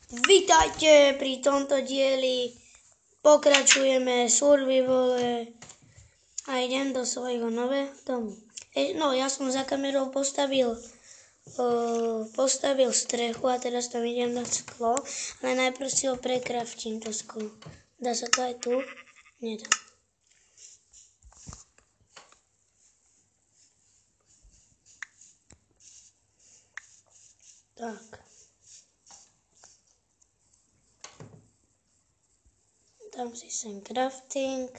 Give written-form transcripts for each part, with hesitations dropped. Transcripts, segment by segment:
Vítajte pri tomto dieli. Pokračujeme v survivale a idem do svojho nového domu. Ja som za kamerou postavil strechu a teraz tam idem na sklo, ale najprv si ho prekraftím to sklo. Dá sa to aj tu? Nedá. Tak. Dám si sem crafting.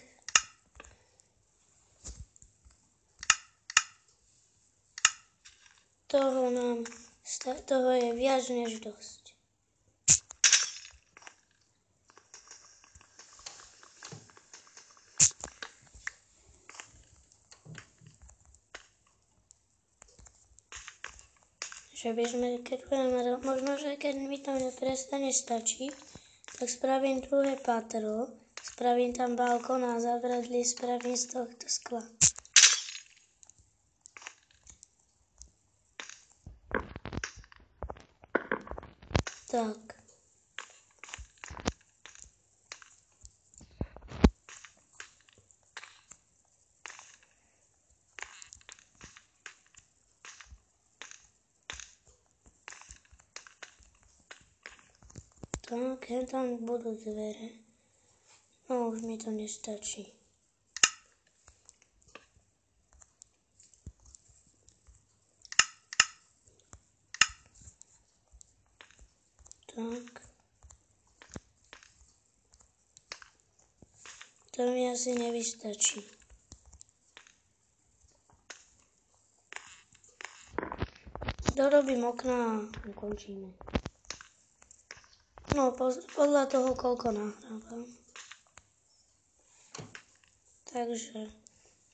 Toho je viac než dosť. Že by sme, možno, že keď mi to neprestane stačiť, tak spravím druhé patro, spravím tam balkón a zavradli spravím z tohto skla. Tak. Tak, tam budú dvere. No, už mi to nestačí. Tak. To mi asi nevystačí. Dorobím okna a ukončíme. No, podľa toho, koľko nahrávam. Takže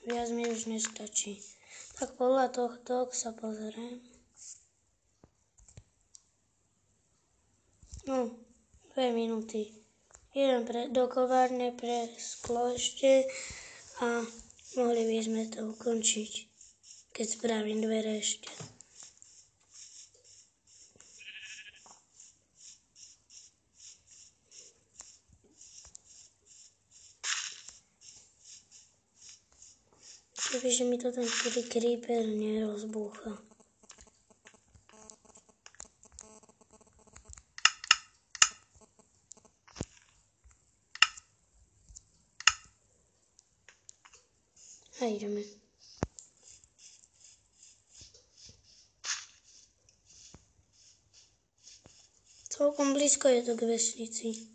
viac mi už nestačí. Tak podľa tohto sa pozerám. No, 2 minúty. Idem do kovárne pre sklo ešte a mohli by sme to ukončiť, keď spravím dvere ešte. Kebyže mi to ten creeper nerozbúcha. A ideme. Celkom blízko je to k vesnici.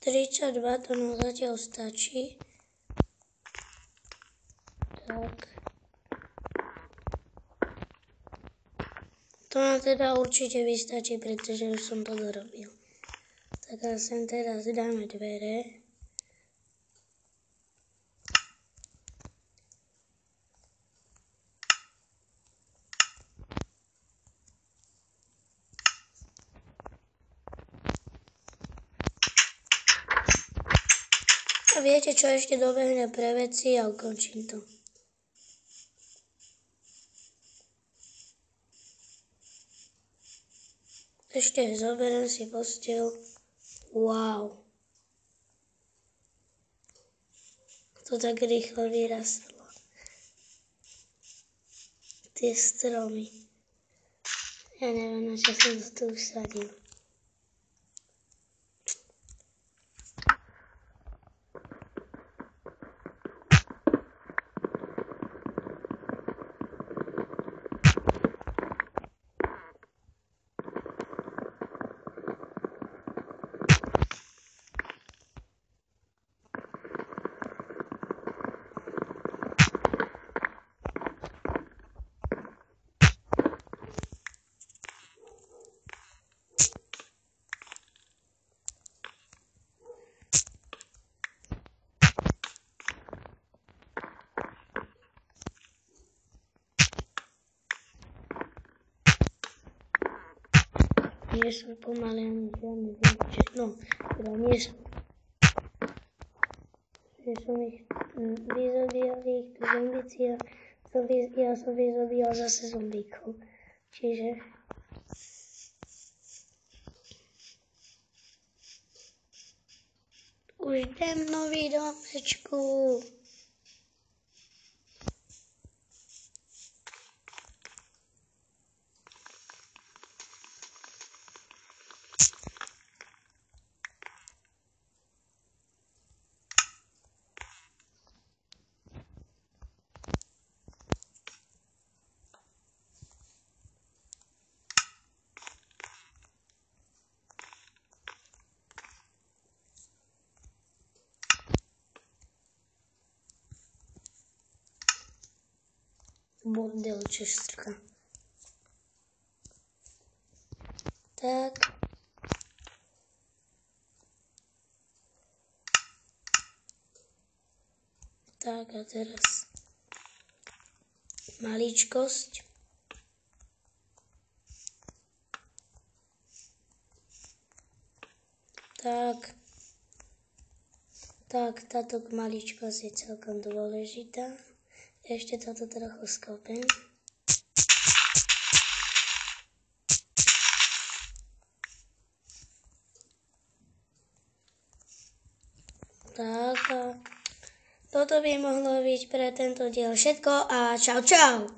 $32 to nám zatiaľ stačí. Tak. To nám teda určite vystačí, pretože už som to dorobil. Tak a sem teraz dáme dvere. A viete čo, ešte dobehne pre veci a ukončím to. Ešte zoberiem si posteľ. Wow. To tak rýchlo vyrastlo. Tie stromy. Ja neviem, na čo som to tu usadil. Nie sú pomalé ani žiadne výpočty. No, teda nie sú. Že som ich vyzobíjal, ich pri zombíciách. Ja som vyzobíjal zase zombíkov. Čiže už idem nový domečku. Bordel Čestrka. Tak. Tak a teraz maličkosť. Tak. Tak, táto maličkosť je celkom dôležitá. Ešte toto trochu skopem. Tak a toto by mohlo byť pre tento diel všetko a čau čau.